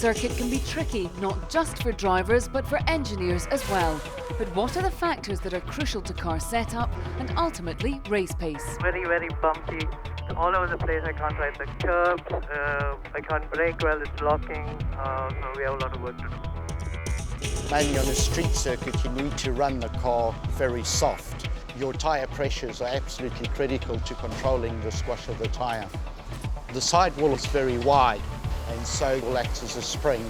circuit can be tricky, not just for drivers but for engineers as well. But what are the factors that are crucial to car setup and ultimately race pace? Very, very bumpy. All over the place. I can't ride the curbs. I can't brake while it's locking. So we have a lot of work to do. Mainly on a street circuit, you need to run the car very soft. Your tyre pressures are absolutely critical to controlling the squash of the tyre. The sidewall is very wide and so it acts as a spring.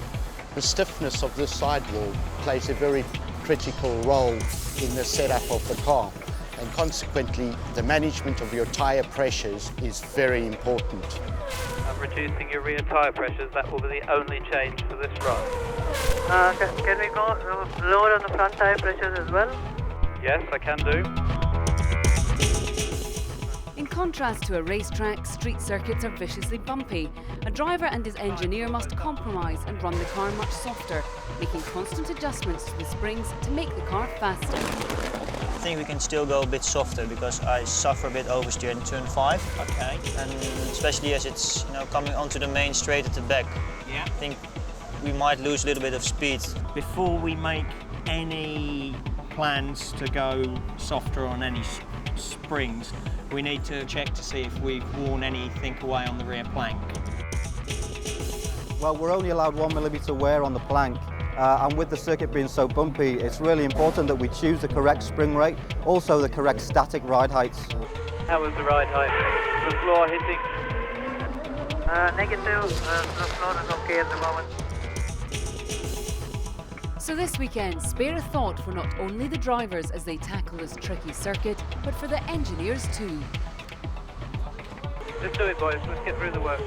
The stiffness of this sidewall plays a very critical role in the setup of the car, and consequently the management of your tyre pressures is very important. I'm reducing your rear tyre pressures. That will be the only change for this run. Can we go lower on the front tyre pressures as well? Yes, I can do. In contrast to a racetrack, street circuits are viciously bumpy. A driver and his engineer must compromise and run the car much softer, making constant adjustments to the springs to make the car faster. I think we can still go a bit softer because I suffer a bit oversteer in turn 5. Okay. And especially as it's coming onto the main straight at the back. Yeah. I think we might lose a little bit of speed. Before we make any plans to go softer on any springs, we need to check to see if we've worn anything away on the rear plank. Well, we're only allowed 1mm wear on the plank, and with the circuit being so bumpy, it's really important that we choose the correct spring rate, also the correct static ride heights. How was the ride height? The floor hitting? Negative. The floor is okay at the moment. So this weekend, spare a thought for not only the drivers as they tackle this tricky circuit, but for the engineers too. Let's do it, boys. Let's get through the work.